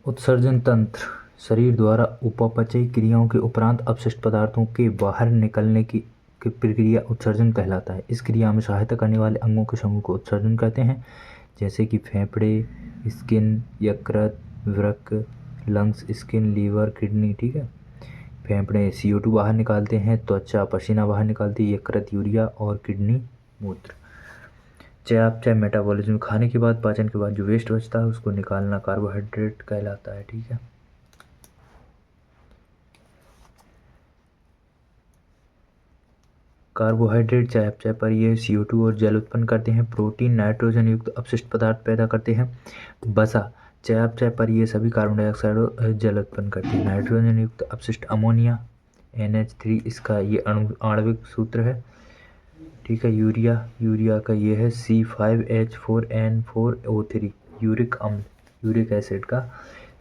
उत्सर्जन तंत्र शरीर द्वारा उपापचयी क्रियाओं के उपरांत अपशिष्ट पदार्थों के बाहर निकलने की प्रक्रिया उत्सर्जन कहलाता है। इस क्रिया में सहायता करने वाले अंगों के समूह को उत्सर्जन कहते हैं, जैसे कि फेफड़े, स्किन, यकृत, वृक्क, लंग्स, स्किन, लीवर, किडनी। ठीक है। फेफड़े CO2 बाहर निकालते हैं, त्वचा पसीना बाहर निकालती है, यकृत यूरिया और किडनी मूत्र। चयापचय मेटाबॉलिज्म, खाने के बाद पाचन के बाद जो वेस्ट बचता है उसको निकालना कार्बोहाइड्रेट कहलाता है। ठीक है। कार्बोहाइड्रेट चयापचय पर ये CO2 और जल उत्पन्न करते हैं। प्रोटीन नाइट्रोजन युक्त अपशिष्ट पदार्थ पैदा करते हैं। वसा चयापचय पर ये सभी कार्बन डाइऑक्साइड और जल उत्पन्न करते हैं। नाइट्रोजन युक्त अपशिष्ट अमोनिया NH3 इसका ये आणविक सूत्र है। ठीक है। यूरिया का ये है C5H4N4O3। यूरिक अम्ल, यूरिक एसिड का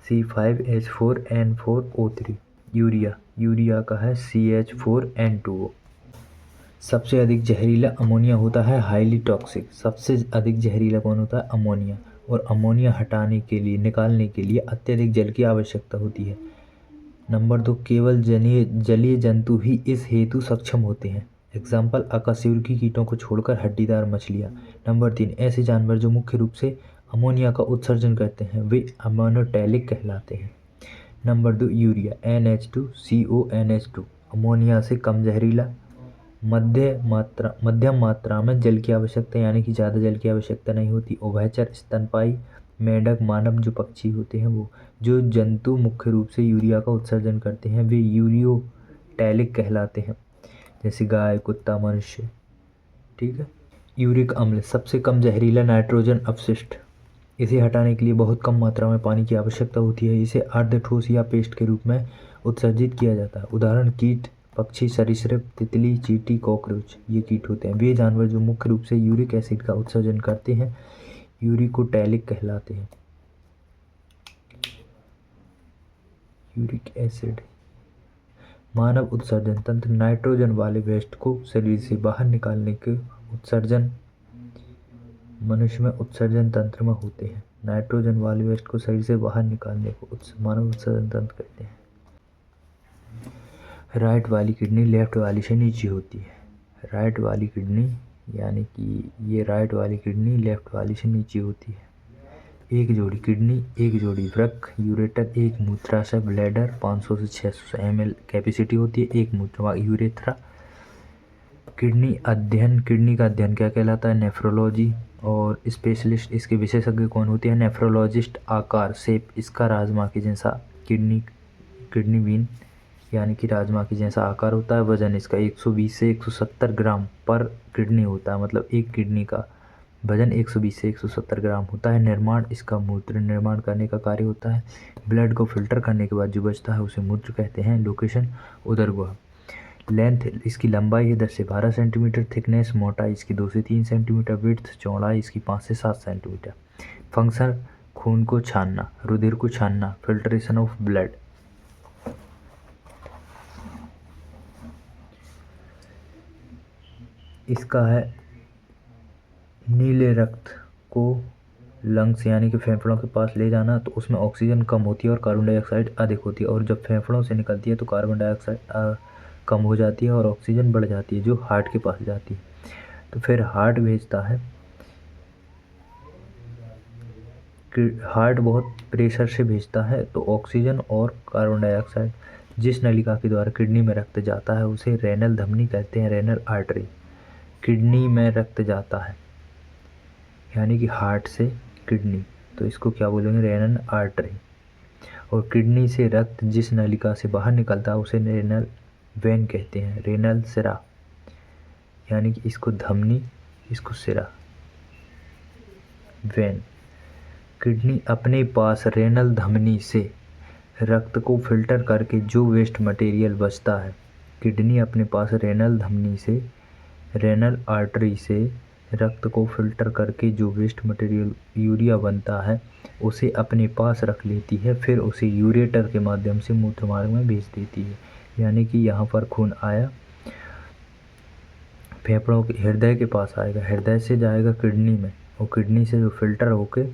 C5H4N4O3। यूरिया का है CH4N2O। सबसे अधिक जहरीला अमोनिया होता है, हाईली टॉक्सिक। सबसे अधिक जहरीला कौन होता है? अमोनिया। और अमोनिया हटाने के लिए, निकालने के लिए अत्यधिक जल की आवश्यकता होती है। नंबर 2, केवल जलीय जंतु ही इस हेतु सक्षम होते हैं। एग्जाम्पल अकशेरुकी कीटों को छोड़कर हड्डीदार मछलियाँ। नंबर 3, ऐसे जानवर जो मुख्य रूप से अमोनिया का उत्सर्जन करते हैं वे अमोनोटैलिक कहलाते हैं। नंबर 2, यूरिया NH2CONH2 अमोनिया से कम जहरीला। मध्यम मात्रा में जल की आवश्यकता, यानी कि ज़्यादा जल की आवश्यकता नहीं होती। उभयचर, स्तनपायी, मेंढक, मानव जो पक्षी होते हैं वो जो जंतु मुख्य रूप से यूरिया का उत्सर्जन करते हैं वे यूरियोटैलिक कहलाते हैं, जैसे गाय, कुत्ता, मनुष्य। ठीक है। यूरिक अम्ल सबसे कम जहरीला नाइट्रोजन अपशिष्ट। इसे हटाने के लिए बहुत कम मात्रा में पानी की आवश्यकता होती है। इसे अर्ध ठोस या पेस्ट के रूप में उत्सर्जित किया जाता है। उदाहरण कीट, पक्षी, सरीसृप, तितली, चींटी, कॉकरोच ये कीट होते हैं। वे जानवर जो मुख्य रूप से यूरिक एसिड का उत्सर्जन करते हैं यूरिकोटैलिक कहलाते हैं। Uric acid. मानव उत्सर्जन तंत्र नाइट्रोजन वाले वेस्ट को शरीर से बाहर निकालने के उत्सर्जन मनुष्य में उत्सर्जन तंत्र में होते हैं। नाइट्रोजन वाले वेस्ट को शरीर से बाहर निकालने को मानव उत्सर्जन तंत्र कहते हैं। राइट वाली किडनी लेफ्ट वाली से नीचे होती है। राइट वाली किडनी यानी कि ये राइट वाली किडनी लेफ्ट वाली से नीचे होती है। एक जोड़ी किडनी, एक जोड़ी वृक्क, यूरेटर, एक मूत्राशय ब्लैडर, 500 से 600 ml कैपेसिटी होती है। एक मूत्र यूरेथ्रा। किडनी का अध्ययन क्या कहलाता है? नेफ्रोलॉजी। और स्पेशलिस्ट इसके विशेषज्ञ कौन होते हैं? नेफ्रोलॉजिस्ट। आकार, शेप इसका राजमा के जैसा किडनी बीन यानी कि राजमा के जैसा आकार होता है। वजन इसका 120 से 170 ग्राम पर किडनी होता है, मतलब एक किडनी का वजन 120 से 170 ग्राम होता है। निर्माण इसका मूत्र निर्माण करने का कार्य होता है। ब्लड को फिल्टर करने के बाद जो बचता है उसे मूत्र कहते हैं। लोकेशन उदर गुहा। लेंथ इसकी लंबाई है 10 से 12 सेंटीमीटर। थिकनेस मोटाई इसकी 2 से 3 सेंटीमीटर। विड्थ चौड़ाई इसकी 5 से 7 सेंटीमीटर। फंक्शन खून को छानना, रुधिर को छानना, फिल्ट्रेशन ऑफ ब्लड। इसका है नीले रक्त को लंग्स यानी कि फेफड़ों के पास ले जाना, तो उसमें ऑक्सीजन कम होती है और कार्बन डाइऑक्साइड अधिक होती है। और जब फेफड़ों से निकलती है तो कार्बन डाइऑक्साइड कम हो जाती है और ऑक्सीजन बढ़ जाती है जो हार्ट के पास जाती है। तो फिर हार्ट भेजता है कि हार्ट बहुत प्रेशर से भेजता है, तो ऑक्सीजन और कार्बन डाइऑक्साइड जिस नलिका के द्वारा किडनी में रक्त जाता है उसे रेनल धमनी कहते हैं, रेनल आर्टरी। किडनी में रक्त जाता है यानी कि हार्ट से किडनी, तो इसको क्या बोलेंगे? Renal artery. और किडनी से रक्त जिस नलिका से बाहर निकलता है उसे रेनल वेन कहते हैं, रेनल सिरा। यानी कि इसको धमनी, इसको सिरा, वेन। किडनी अपने पास रेनल धमनी से रक्त को फिल्टर करके जो वेस्ट मटेरियल बचता है, किडनी अपने पास रेनल धमनी से, रेनल आर्टरी से रक्त को फिल्टर करके जो वेस्ट मटेरियल यूरिया बनता है उसे अपने पास रख लेती है, फिर उसे यूरेटर के माध्यम से मूत्र मार्ग में भेज देती है। यानी कि यहाँ पर खून आया, फेफड़ों के हृदय के पास आएगा, हृदय से जाएगा किडनी में और किडनी से जो फिल्टर होके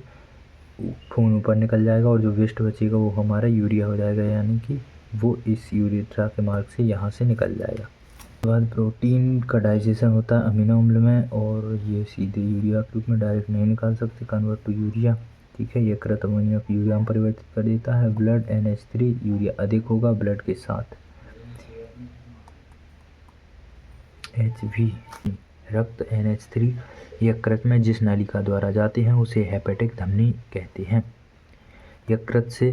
खून ऊपर निकल जाएगा और जो वेस्ट बचेगा वो हमारा यूरिया हो जाएगा, यानी कि वो इस यूरेथ्रा के मार्ग से यहाँ से निकल जाएगा। उसके बाद प्रोटीन का डाइजेशन होता है अमीनो अम्ल में, और ये सीधे यूरिया के रूप में डायरेक्ट नहीं निकाल सकते, कन्वर्ट टू यूरिया। ठीक है, यकृत अमोनिया को यूरिया में परिवर्तित कर देता है। ब्लड NH3, यूरिया अधिक होगा ब्लड के साथ। HV, रक्त NH3 यकृत में जिस नलिका द्वारा जाते हैं उसे हेपेटिक धमनी कहते हैं। यकृत से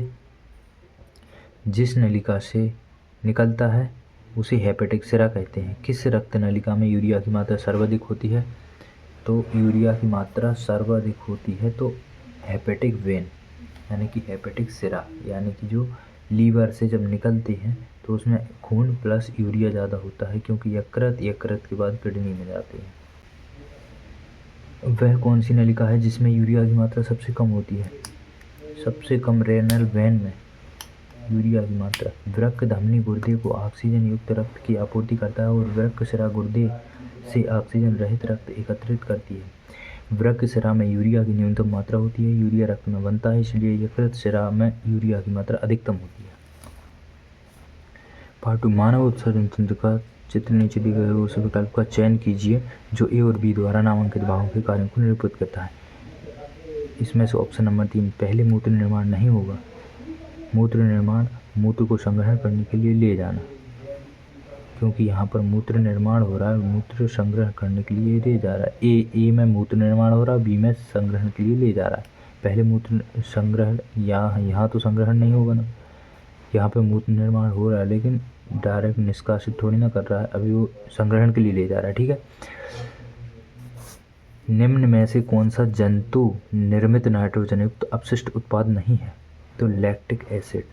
जिस नलिका से निकलता है उसे हेपेटिक सिरा कहते हैं। किस रक्त नलिका में यूरिया की मात्रा सर्वाधिक होती है? तो यूरिया की मात्रा सर्वाधिक होती है तो हेपेटिक वेन, यानी कि हेपेटिक सिरा, यानी कि जो लीवर से जब निकलते हैं तो उसमें खून प्लस यूरिया ज़्यादा होता है, क्योंकि यकृत के बाद किडनी में जाते हैं। वह कौन सी नलिका है जिसमें यूरिया की मात्रा सबसे कम होती है? सबसे कम रेनल वेन में यूरिया की मात्रा। वृक्क धमनी गुर्दे को ऑक्सीजन युक्त रक्त की आपूर्ति करता है और वृक्क सिरा गुर्दे से ऑक्सीजन रहित रक्त एकत्रित करती है। वृक्क सिरा में यूरिया की न्यूनतम मात्रा होती है। यूरिया रक्त में बनता है, इसलिए यकृत सिरा में यूरिया की मात्रा अधिकतम होती है। पार्ट 2, मानव उत्सर्जन तंत्र का चित्र नीचे दिए गए उस विकल्प का चयन कीजिए जो ए और बी द्वारा नामांकित भागों के कार्यों को निरूपित करता है। इसमें से ऑप्शन नंबर 3, पहले मूत्र निर्माण नहीं होगा। मूत्र निर्माण, मूत्र को संग्रहण करने के लिए ले जाना, क्योंकि यहाँ पर मूत्र निर्माण हो रहा है, मूत्र संग्रह करने के लिए ले जा रहा है। ए में मूत्र निर्माण हो रहा है, बी में संग्रहण के लिए ले जा रहा है। पहले मूत्र संग्रहण, यहाँ तो संग्रहण नहीं होगा ना, यहाँ पे मूत्र निर्माण हो रहा है लेकिन डायरेक्ट निष्कासित थोड़ी ना कर रहा है, अभी वो संग्रहण के लिए ले जा रहा है। ठीक है, निम्न में से कौन सा जंतु निर्मित नाइट्रोजन युक्त अपशिष्ट उत्पाद नहीं है? तो लैक्टिक एसिड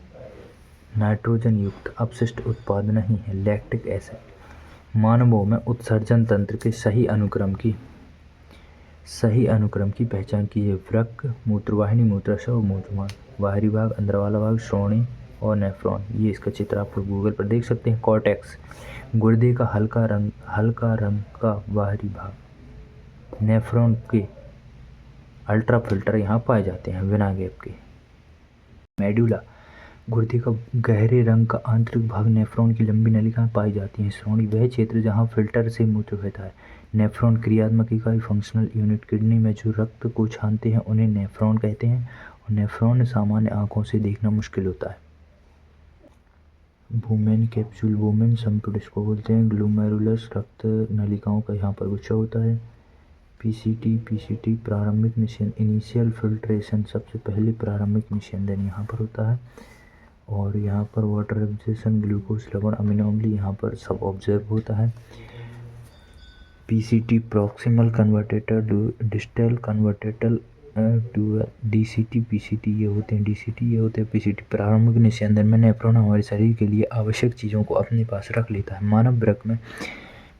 नाइट्रोजन युक्त अपशिष्ट उत्पाद नहीं है, लैक्टिक एसिड। मानवों में उत्सर्जन तंत्र के सही अनुक्रम की पहचान कीजिए। वृक्क, मूत्रवाहिनी, मूत्राशय और मूत्रमार्ग, बाहरी भाग, अंदर वाला भाग, श्रोणि और नेफ्रॉन। ये इसका चित्र आप लोग गूगल पर देख सकते हैं। कॉर्टेक्स, गुर्दे का हल्का रंग का बाहरी भाग। नेफ्रॉन के अल्ट्रा फिल्टर यहाँ पाए जाते हैं बिना गैप के। मेडुला, गुर्दे का गहरे रंग का आंतरिक भाग। नेफ्रॉन की लंबी नलिकाएं पाई जाती हैं। श्रोणि, वह क्षेत्र जहाँ फिल्टर से मूत्र बहता है। नेफ्रॉन, क्रियात्मक इकाई, फंक्शनल यूनिट। किडनी में जो रक्त को छानते हैं उन्हें नेफ्रॉन कहते हैं, और नेफ्रॉन सामान्य आंखों से देखना मुश्किल होता है। वुमेन कैप्सूल, वुमेन संपुट इसको बोलते हैं। ग्लोमेरुलस, रक्त नलिकाओं का यहाँ पर गुच्छा होता है। पीसीटी प्रारंभिक निषेधन, इनिशियल फिल्ट्रेशन, सबसे पहले प्रारंभिक निषेधन यहाँ पर होता है। और यहाँ पर वाटर एब्जॉर्प्शन, ग्लूकोज, लवण, अमीनो अम्ल यहाँ पर सब ऑब्जर्व होता है। PCT proximal convoluted, distal convoluted to DCT, PCT ये होते हैं, डीसीटी ये होते हैं पीसीटी। प्रारंभिक निषेधन में नेफ्रॉन हमारे शरीर के लिए आवश्यक चीज़ों को अपने पास रख लेता है। मानव वृक्क में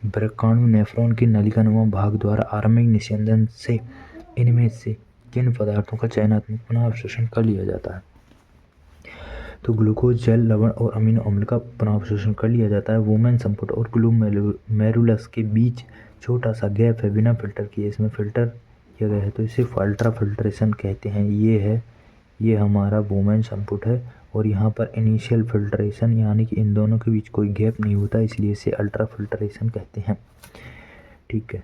वृक्काणु नेफ्रॉन की नलिकानुमा भाग द्वारा आरंभिक निषेधन से इनमें से किन पदार्थों का चयनात्मक पुनः अवशोषण कर लिया जाता है? तो ग्लूकोज, जल, लवण और अमीनो अम्ल का पुनः अवशोषण कर लिया जाता है। वुमेन संपुट और ग्लोमेरुलस के बीच छोटा सा गैप है बिना फिल्टर किए, इसमें फिल्टर किया गया है तो इसे अल्ट्रा फिल्ट्रेशन कहते हैं। ये हमारा वुमेन संपुट है, और यहाँ पर इनिशियल फिल्ट्रेशन, यानी कि इन दोनों के बीच कोई गैप नहीं होता, इसलिए इसे अल्ट्रा फिल्ट्रेशन कहते हैं। ठीक है,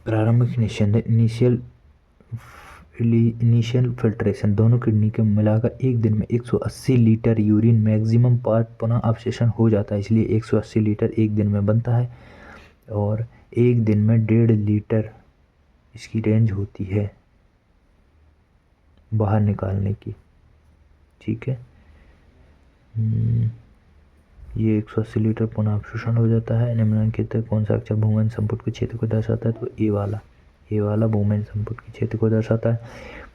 प्रारंभिक निषेधन, इनिशियल फिल्ट्रेशन, दोनों किडनी के मिलाकर एक दिन में 180 लीटर यूरिन मैक्सिमम पार्ट पुनः अवशोषण हो जाता है, इसलिए 180 लीटर एक दिन में बनता है, और एक दिन में 1.5 लीटर इसकी रेंज होती है बाहर निकालने की। ठीक है, ये 180 लीटर पुनः अवशोषण हो जाता है। निम्नलिखित कौन सा अक्षर वुमेन संपुट के क्षेत्र को दर्शाता है? तो ए वाला वुमेन संपुट के क्षेत्र को दर्शाता है।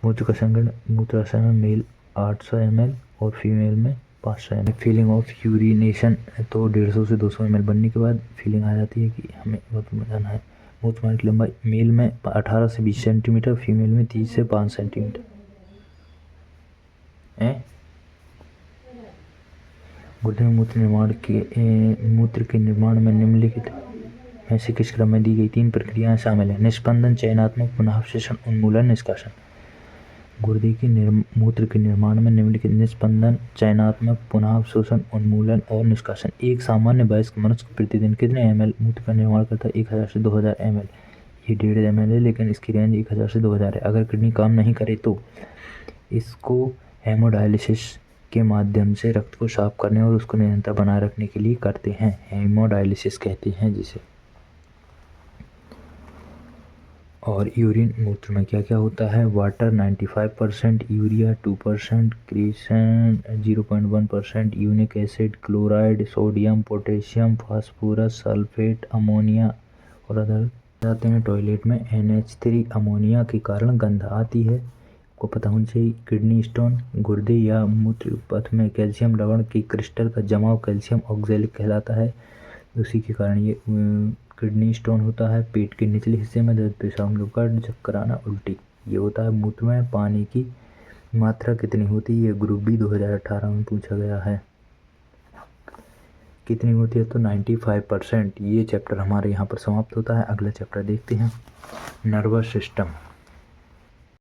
मूत्र का संग्रहण, मूत्राशय में मेल 800 ml और फीमेल में 500 ml। फीलिंग ऑफ यूरिनेशन, तो 150 से 200 ml बनने के बाद फीलिंग आ जाती है कि हमें बहुत जाना है। मूत्रमार्ग की लंबाई मेल में 18 से 20 सेंटीमीटर, फीमेल में 30 से 5 सेंटीमीटर। गुर्दे में मूत्र के निर्माण में निम्नलिखित में से किस क्रम में दी गई 3 प्रक्रियाएं शामिल हैं? निस्पंदन, चयनात्मक, पुनःअवशोषण, उन्मूलन, निष्कासन। गुर्दे की मूत्र के निर्माण में निम्नलिखित निस्पंदन, चयनात्मक, पुनःअवशोषण, उन्मूलन और निष्कासन। एक सामान्य वयस्क मनुष्य प्रतिदिन कितने ml मूत्र का निर्माण करता है? 1000 से 2000 ml। ये 1.5 ml है, लेकिन इसकी रेंज 1000 से 2000 है। अगर किडनी काम नहीं करे तो इसको हेमोडायलिसिस के माध्यम से रक्त को साफ करने और उसको निरंतर बनाए रखने के लिए करते हैं। हेमोडायलिसिस कहते हैं जिसे। और यूरिन मूत्र में क्या क्या होता है? Water 95%, urea 2%, क्रीसन 0.1%, uric acid, chloride, sodium, potassium, phosphorus, sulphate, ammonia और अदर जाते हैं। टॉयलेट में NH3 अमोनिया के कारण गंध आती है, को पता होना चाहिए। किडनी स्टोन, गुर्दे या मूत्र पथ में कैल्शियम लवण की क्रिस्टल का जमाव कैल्शियम ऑक्सैलेट कहलाता है, उसी के कारण ये किडनी स्टोन होता है। पेट के निचले हिस्से में दर्द, पेशाब रुकावट, चक्कर आना, उल्टी, ये होता है। मूत्र में पानी की मात्रा कितनी होती है? ये ग्रुप बी 2018 में पूछा गया है। कितनी होती है? तो 95%। ये चैप्टर हमारे यहाँ पर समाप्त होता है। अगला चैप्टर देखते हैं, नर्वस सिस्टम।